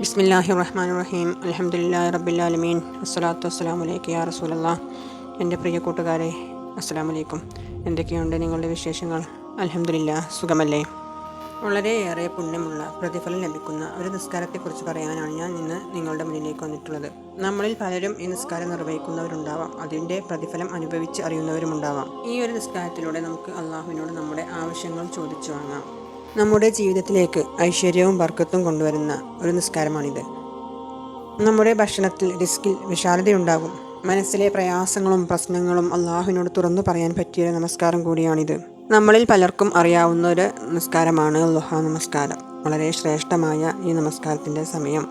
ബിസ്മില്ലാഹിർ റഹ്മാനിർ റഹീം. അൽഹംദുലില്ലാഹി റബ്ബിൽ ആലമീൻ. വസ്സലാത്തു വസ്സലാമു അലൈക യാ റസൂലല്ലാഹ്. എൻ്റെ പ്രിയ കൂട്ടുകാരെ, അസ്സലാമു അലൈക്കും. എന്തൊക്കെയുണ്ട് നിങ്ങളുടെ വിശേഷങ്ങൾ? അൽഹംദുലില്ലാഹ്, സുഖമല്ലേ? വളരെയേറെ പുണ്യമുള്ള പ്രതിഫലം ലഭിക്കുന്ന ഒരു നിസ്കാരത്തെക്കുറിച്ച് പറയാനാണ് ഞാൻ ഇന്ന് നിങ്ങളുടെ മുന്നിലേക്ക് വന്നിട്ടുള്ളത്. നമ്മളിൽ പലരും ഈ നിസ്കാരം നിർവഹിക്കുന്നവരുണ്ടാവാം, അതിൻ്റെ പ്രതിഫലം അനുഭവിച്ച് അറിയുന്നവരുമുണ്ടാവാം. ഈ ഒരു നിസ്കാരത്തിലൂടെ നമുക്ക് അള്ളാഹുവിനോട് നമ്മുടെ ആവശ്യങ്ങൾ ചോദിച്ചു വാങ്ങാം. നമ്മുടെ ജീവിതത്തിലേക്ക് ഐശ്വര്യവും ബർക്കത്തും കൊണ്ടുവരുന്ന ഒരു നിസ്കാരമാണിത്. നമ്മുടെ ഭക്ഷണത്തിൽ, റിസ്കിൽ വിശാലതയുണ്ടാകും. മനസ്സിലെ പ്രയാസങ്ങളും പ്രശ്നങ്ങളും അള്ളാഹുവിനോട് തുറന്നു പറയാൻ പറ്റിയ നമസ്കാരം കൂടിയാണിത്. നമ്മളിൽ പലർക്കും അറിയാവുന്ന ഒരു നിസ്കാരമാണ് ളുഹാ നമസ്കാരം. വളരെ ശ്രേഷ്ഠമായ ഈ നമസ്കാരത്തിൻ്റെ സമയം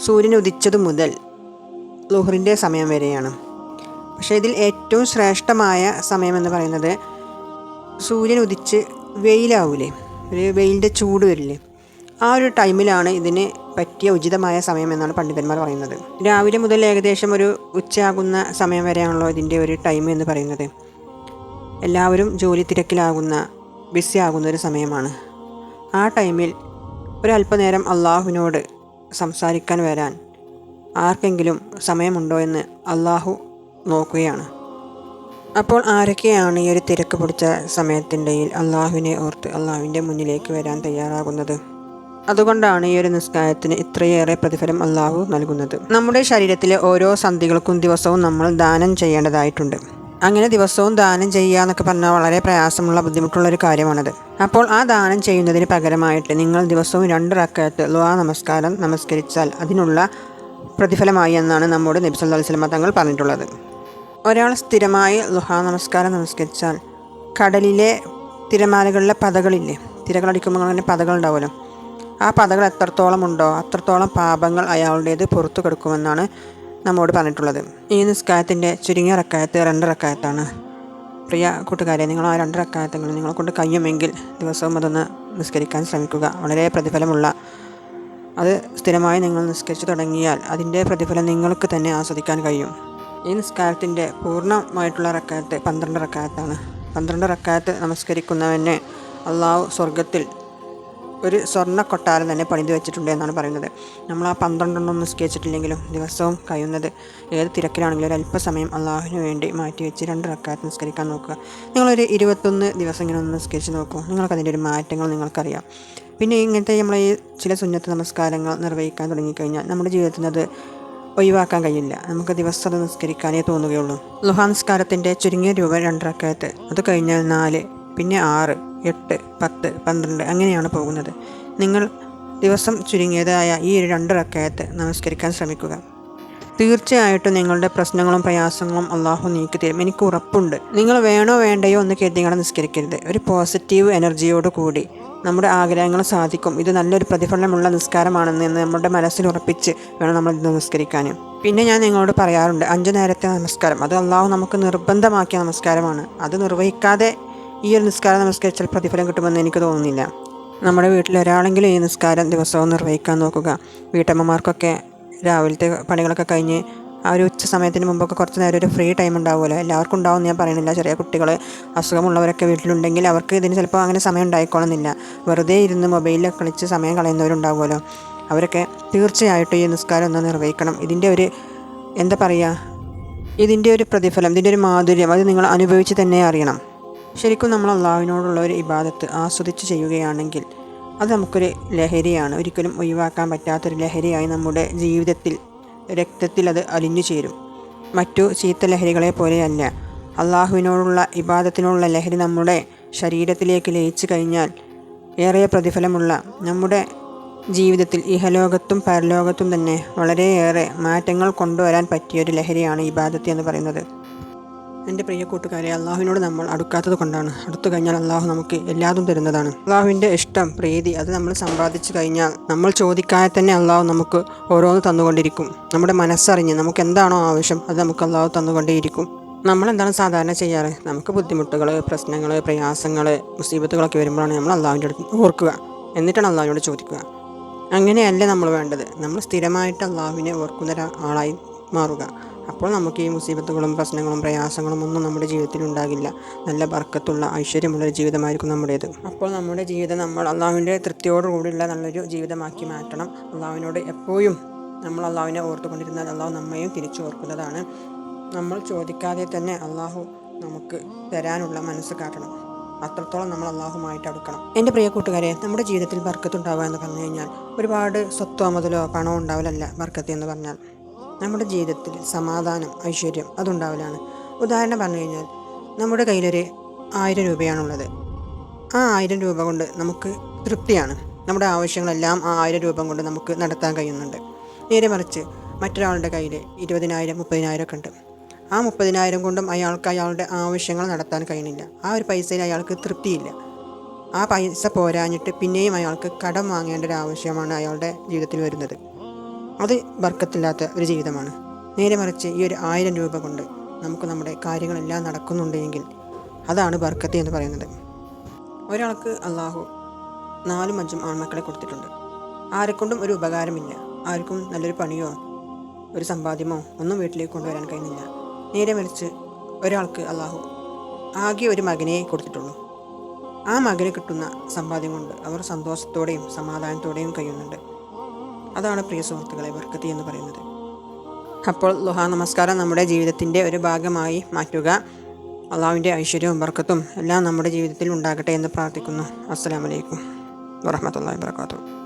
സൂര്യൻ ഉദിച്ചതു മുതൽ ളുഹറിൻ്റെ സമയം വരെയാണ്. പക്ഷേ ഇതിൽ ഏറ്റവും ശ്രേഷ്ഠമായ സമയം എന്ന് പറയുന്നത് സൂര്യൻ ഉദിച്ച് വെയിലാവൂലേ, ഒരു വെയിലിൻ്റെ ചൂട് വരില്ലേ, ആ ഒരു ടൈമിലാണ് ഇതിന് പറ്റിയ ഉചിതമായ സമയം എന്നാണ് പണ്ഡിതന്മാർ പറയുന്നത്. രാവിലെ മുതൽ ഏകദേശം ഒരു ഉച്ചയാകുന്ന സമയം വരെയാണല്ലോ ഇതിൻ്റെ ഒരു ടൈം എന്ന് പറയുന്നത്. എല്ലാവരും ജോലി തിരക്കിലാകുന്ന, ബിസി ആകുന്ന ഒരു സമയമാണ്. ആ ടൈമിൽ ഒരല്പനേരം അള്ളാഹുവിനോട് സംസാരിക്കാൻ വരാൻ ആർക്കെങ്കിലും സമയമുണ്ടോ എന്ന് അള്ളാഹു നോക്കുകയാണ്. അപ്പോൾ ആരൊക്കെയാണ് ഈ ഒരു തിരക്ക് പിടിച്ച സമയത്തിൻ്റെയിൽ അള്ളാഹുവിനെ ഓർത്ത് അള്ളാഹുവിൻ്റെ മുന്നിലേക്ക് വരാൻ തയ്യാറാകുന്നത്? അതുകൊണ്ടാണ് ഈ ഒരു നിസ്കാരത്തിന് ഇത്രയേറെ പ്രതിഫലം അള്ളാഹു നൽകുന്നത്. നമ്മുടെ ശരീരത്തിലെ ഓരോ സന്ധികൾക്കും ദിവസവും നമ്മൾ ദാനം ചെയ്യേണ്ടതായിട്ടുണ്ട്. അങ്ങനെ ദിവസവും ദാനം ചെയ്യുക എന്നൊക്കെ പറഞ്ഞാൽ വളരെ പ്രയാസമുള്ള, ബുദ്ധിമുട്ടുള്ളൊരു കാര്യമാണത്. അപ്പോൾ ആ ദാനം ചെയ്യുന്നതിന് പകരമായിട്ട് നിങ്ങൾ ദിവസവും 2 റക്അത്ത് ളുഹാ നമസ്കാരം നമസ്കരിച്ചാൽ അതിനുള്ള പ്രതിഫലമായി എന്നാണ് നമ്മോട് നബി സല്ലല്ലാഹു അലൈഹി വസല്ലം തങ്ങൾ പറഞ്ഞിട്ടുള്ളത്. ഒരാൾ സ്ഥിരമായി ളുഹാ നമസ്കാരം നമസ്കരിച്ചാൽ കടലിലെ തിരമാലകളിലെ പതകളില്ലേ, തിരകളടിക്കുമ്പോൾ അങ്ങനെ പതകൾ ഉണ്ടാവുമല്ലോ, ആ പതകൾ എത്രത്തോളം ഉണ്ടോ അത്രത്തോളം പാപങ്ങൾ അയാളുടേത് പുറത്തു കിടക്കുമെന്നാണ് നമ്മോട് പറഞ്ഞിട്ടുള്ളത്. ഈ നിസ്കാരത്തിൻ്റെ ചുരുങ്ങിയ റക്അത്ത് 2 റക്അത്താണ്. പ്രിയ കൂട്ടുകാരെ, നിങ്ങൾ ആ 2 റക്അത്തുകൾ നിങ്ങളെ കൊണ്ട് കഴിയുമെങ്കിൽ ദിവസവും അതൊന്ന് നിസ്കരിക്കാൻ ശ്രമിക്കുക. വളരെ പ്രതിഫലമുള്ള, അത് സ്ഥിരമായി നിങ്ങൾ നിസ്കരിച്ചു തുടങ്ങിയാൽ അതിൻ്റെ പ്രതിഫലം നിങ്ങൾക്ക് തന്നെ ആസ്വദിക്കാൻ കഴിയും. ഈ നിസ്കാരത്തിൻ്റെ പൂർണ്ണമായിട്ടുള്ള റക്അത്ത് 12 റക്അത്താണ്. 12 റക്അത്ത് നമസ്കരിക്കുന്നവന് അള്ളാഹു സ്വർഗത്തിൽ ഒരു സ്വർണ്ണ കൊട്ടാരം തന്നെ പണിത് വെച്ചിട്ടുണ്ട് എന്നാണ് പറയുന്നത്. നമ്മൾ ആ 12 നിസ്കരിച്ചിട്ടില്ലെങ്കിലും ദിവസവും കഴിയുന്നത്, ഏത് തിരക്കിലാണെങ്കിലും ഒരു അല്പസമയം അള്ളാഹുവിന് വേണ്ടി മാറ്റി വെച്ച് 2 റക്അത്ത് നിസ്കരിക്കാൻ നോക്കുക. നിങ്ങളൊരു 21 ദിവസം ഇങ്ങനെ ഒന്ന് നിസ്കരിച്ച് നോക്കൂ, നിങ്ങൾക്കതിൻ്റെ ഒരു മാറ്റങ്ങൾ നിങ്ങൾക്കറിയാം. പിന്നെ ഇങ്ങനത്തെ നമ്മൾ ഈ ചില സുന്നത്ത് നമസ്കാരങ്ങൾ നിർവഹിക്കാൻ തുടങ്ങിക്കഴിഞ്ഞാൽ നമ്മുടെ ജീവിതത്തിൽ അത് ഒഴിവാക്കാൻ കഴിയില്ല. നമുക്ക് ദിവസം അത് നിസ്കരിക്കാനേ തോന്നുകയുള്ളൂ. ളുഹാ നിസ്കാരത്തിൻ്റെ ചുരുങ്ങിയ രൂപം 2 റക്അത്ത്, അത് കഴിഞ്ഞാൽ 4, പിന്നെ 6, 8, 10, 12 അങ്ങനെയാണ് പോകുന്നത്. നിങ്ങൾ ദിവസം ചുരുങ്ങിയതായ ഈ 2 റക്അത്ത് നമസ്കരിക്കാൻ ശ്രമിക്കുക. തീർച്ചയായിട്ടും നിങ്ങളുടെ പ്രശ്നങ്ങളും പ്രയാസങ്ങളും അള്ളാഹു നീക്കി തരും, എനിക്ക് ഉറപ്പുണ്ട്. നിങ്ങൾ വേണോ വേണ്ടയോ എന്ന് കരുതിയാണ് നിസ്കരിക്കരുത്. ഒരു പോസിറ്റീവ് എനർജിയോട് കൂടി നമ്മുടെ ആഗ്രഹങ്ങൾ സാധിക്കും. ഇത് നല്ലൊരു പ്രതിഫലമുള്ള നിസ്കാരമാണെന്ന് നമ്മുടെ മനസ്സിൽ ഉറപ്പിച്ച് വേണം നമ്മൾ ഇത് നിസ്കരിക്കാൻ. പിന്നെ ഞാൻ നിങ്ങളോട് പറയാറുണ്ട്, 5 നേരത്തെ നമസ്കാരം അത് അള്ളാഹു നമുക്ക് നിർബന്ധമാക്കിയ നമസ്കാരമാണ്. അത് നിർവഹിക്കാതെ ഈ ഒരു നിസ്കാരം നമസ്കരിച്ചാൽ പ്രതിഫലം കിട്ടുമെന്ന് എനിക്ക് തോന്നുന്നില്ല. നമ്മുടെ വീട്ടിൽ ഒരാളെങ്കിലും ഈ നിസ്കാരം ദിവസവും നിർവഹിക്കാൻ നോക്കുക. വീട്ടമ്മമാർക്കൊക്കെ രാവിലത്തെ പണികളൊക്കെ കഴിഞ്ഞ് ആ ഒരു ഉച്ച സമയത്തിന് മുമ്പൊക്കെ കുറച്ച് നേരം ഒരു ഫ്രീ ടൈം ഉണ്ടാവുമല്ലോ, എല്ലാവർക്കും ഉണ്ടാവും ഞാൻ പറയുന്നില്ല. ചെറിയ കുട്ടികൾ, അസുഖമുള്ളവരൊക്കെ വീട്ടിലുണ്ടെങ്കിൽ അവർക്ക് ഇതിന് ചിലപ്പോൾ അങ്ങനെ സമയം ഉണ്ടായിക്കോളുന്നില്ല. വെറുതെ ഇരുന്ന് മൊബൈലിലൊക്കെ കളിച്ച് സമയം കളയുന്നവരുണ്ടാവുമല്ലോ, അവരൊക്കെ തീർച്ചയായിട്ടും ഈ നിസ്കാരം ഒന്ന് നിർവഹിക്കണം. ഇതിൻ്റെ ഒരു എന്താ പറയുക, ഇതിൻ്റെ ഒരു പ്രതിഫലം, ഇതിൻ്റെ ഒരു മാധുര്യം അത് നിങ്ങൾ അനുഭവിച്ച് തന്നെ അറിയണം. ശരിക്കും നമ്മൾ അള്ളാഹുവിനോടുള്ള ഒരു ഇബാദത്ത് ആസ്വദിച്ച് ചെയ്യുകയാണെങ്കിൽ അത് നമുക്കൊരു ലഹരിയാണ്, ഒരിക്കലും ഒഴിവാക്കാൻ പറ്റാത്തൊരു ലഹരിയായി നമ്മുടെ ജീവിതത്തിൽ, രക്തത്തിൽ അത് അലിഞ്ഞു ചേരും. മറ്റു ചീത്ത ലഹരികളെ പോലെയല്ല. അള്ളാഹുവിനോടുള്ള ഇബാദത്തിനുള്ള ലഹരി നമ്മുടെ ശരീരത്തിലേക്ക് ലയിച്ചു കഴിഞ്ഞാൽ ഏറെ പ്രതിഫലമുള്ള, നമ്മുടെ ജീവിതത്തിൽ ഇഹലോകത്തും പരലോകത്തും തന്നെ വളരെയേറെ മാറ്റങ്ങൾ കൊണ്ടുവരാൻ പറ്റിയൊരു ലഹരിയാണ് ഇബാദത്ത് എന്ന് പറയുന്നത്. എൻ്റെ പ്രിയ കൂട്ടുകാരെ, അള്ളാഹുവിനോട് നമ്മൾ അടുക്കാത്തത് കൊണ്ടാണ്. അടുത്തു കഴിഞ്ഞാൽ അള്ളാഹു നമുക്ക് എല്ലാതും തരുന്നതാണ്. അള്ളാഹുവിൻ്റെ ഇഷ്ടം, പ്രീതി അത് നമ്മൾ സമ്പാദിച്ചു കഴിഞ്ഞാൽ നമ്മൾ ചോദിക്കാതെ തന്നെ അള്ളാഹു നമുക്ക് ഓരോന്ന് തന്നുകൊണ്ടിരിക്കും. നമ്മുടെ മനസ്സറിഞ്ഞ് നമുക്ക് എന്താണോ ആവശ്യം അത് നമുക്ക് അള്ളാഹു തന്നുകൊണ്ടേയിരിക്കും. നമ്മളെന്താണ് സാധാരണ ചെയ്യാറ്? നമുക്ക് ബുദ്ധിമുട്ടുകൾ, പ്രശ്നങ്ങൾ, പ്രയാസങ്ങൾ, മുസീബത്തുകളൊക്കെ വരുമ്പോഴാണ് നമ്മൾ അള്ളാഹുവിൻ്റെ അടുത്ത് ഓർക്കുക, എന്നിട്ടാണ് അള്ളാഹുവിനോട് ചോദിക്കുക. അങ്ങനെയല്ല നമ്മൾ വേണ്ടത്. നമ്മൾ സ്ഥിരമായിട്ട് അള്ളാഹുവിനെ ഓർക്കുന്ന ഒരാളായി മാറുക. അപ്പോൾ നമുക്ക് ഈ മുസീബത്തുകളും പ്രശ്നങ്ങളും പ്രയാസങ്ങളും ഒന്നും നമ്മുടെ ജീവിതത്തിൽ ഉണ്ടാകില്ല. നല്ല ബർക്കത്തുള്ള ഐശ്വര്യമുള്ളൊരു ജീവിതമായിരിക്കും നമ്മുടേത്. അപ്പോൾ നമ്മുടെ ജീവിതം നമ്മൾ അള്ളാഹുവിൻ്റെ തൃപ്തിയോടുകൂടിയുള്ള നല്ലൊരു ജീവിതമാക്കി മാറ്റണം. അള്ളാഹുവിനോട് എപ്പോഴും നമ്മൾ അള്ളാഹുവിനെ ഓർത്തുകൊണ്ടിരുന്നാൽ അള്ളാഹു നമ്മയും തിരിച്ചു ഓർക്കുന്നതാണ്. നമ്മൾ ചോദിക്കാതെ തന്നെ അള്ളാഹു നമുക്ക് തരാനുള്ള മനസ്സ് കാട്ടണം. അത്രത്തോളം നമ്മൾ അള്ളാഹുമായിട്ട് അടുക്കണം. എൻ്റെ പ്രിയ കൂട്ടുകാരെ, നമ്മുടെ ജീവിതത്തിൽ ബർക്കത്തുണ്ടാവുക എന്ന് പറഞ്ഞു കഴിഞ്ഞാൽ ഒരുപാട് സ്വത്തോ മുതലോ പണമോ ഉണ്ടാവലല്ല ബർക്കത്ത് എന്ന് പറഞ്ഞാൽ. നമ്മുടെ ജീവിതത്തിൽ സമാധാനം, ഐശ്വര്യം അതുണ്ടാവലാണ്. ഉദാഹരണം പറഞ്ഞു കഴിഞ്ഞാൽ നമ്മുടെ കയ്യിലൊരു 1000 രൂപയാണുള്ളത്. ആ 1000 രൂപ കൊണ്ട് നമുക്ക് തൃപ്തിയാണ്. നമ്മുടെ ആവശ്യങ്ങളെല്ലാം ആ 1000 രൂപ കൊണ്ട് നമുക്ക് നടത്താൻ കഴിയുന്നുണ്ട്. നേരെ മറിച്ച് മറ്റൊരാളുടെ കയ്യിൽ 20,000 30,000 ഒക്കെ ഉണ്ട്. ആ 30,000 കൊണ്ടും അയാൾക്ക് അയാളുടെ ആവശ്യങ്ങൾ നടത്താൻ കഴിയുന്നില്ല. ആ ഒരു പൈസയിൽ അയാൾക്ക് തൃപ്തിയില്ല. ആ പൈസ പോരാഞ്ഞിട്ട് പിന്നെയും അയാൾക്ക് കടം വാങ്ങേണ്ട ഒരു ആവശ്യമാണ് അയാളുടെ ജീവിതത്തിൽ വരുന്നത്. അത് ബർക്കത്തില്ലാത്ത ഒരു ജീവിതമാണ്. നേരെ മറിച്ച് ഈ ഒരു 1000 രൂപ കൊണ്ട് നമുക്ക് നമ്മുടെ കാര്യങ്ങളെല്ലാം നടക്കുന്നുണ്ടെങ്കിൽ അതാണ് ബർക്കത്ത് എന്ന് പറയുന്നത്. ഒരാൾക്ക് അള്ളാഹു 4-5 ആൺമക്കളെ കൊടുത്തിട്ടുണ്ട്. ആരെക്കൊണ്ടും ഒരു ഉപകാരമില്ല. ആർക്കും നല്ലൊരു പണിയോ ഒരു സമ്പാദ്യമോ ഒന്നും വീട്ടിലേക്ക് കൊണ്ടുവരാൻ കഴിയുന്നില്ല. നേരെ മറിച്ച് ഒരാൾക്ക് അള്ളാഹു ആകെ ഒരു മകനെ കൊടുത്തിട്ടുള്ളൂ. ആ മകന് കിട്ടുന്ന സമ്പാദ്യം കൊണ്ട് അവർ സന്തോഷത്തോടെയും സമാധാനത്തോടെയും കഴിയുന്നുണ്ട്. അതാണ് പ്രിയ സുഹൃത്തുക്കളെ ബർക്കത്ത് എന്ന് പറയുന്നത്. അപ്പോൾ ളുഹാ നമസ്കാരം നമ്മുടെ ജീവിതത്തിൻ്റെ ഒരു ഭാഗമായി മാറ്റുക. അള്ളാഹുവിൻ്റെ ഐശ്വര്യവും ബർക്കത്തും എല്ലാം നമ്മുടെ ജീവിതത്തിൽ ഉണ്ടാകട്ടെ എന്ന് പ്രാർത്ഥിക്കുന്നു. അസ്സലാമു അലൈക്കും വറഹ്മത്തുള്ളാഹി വബറകാതുഹു.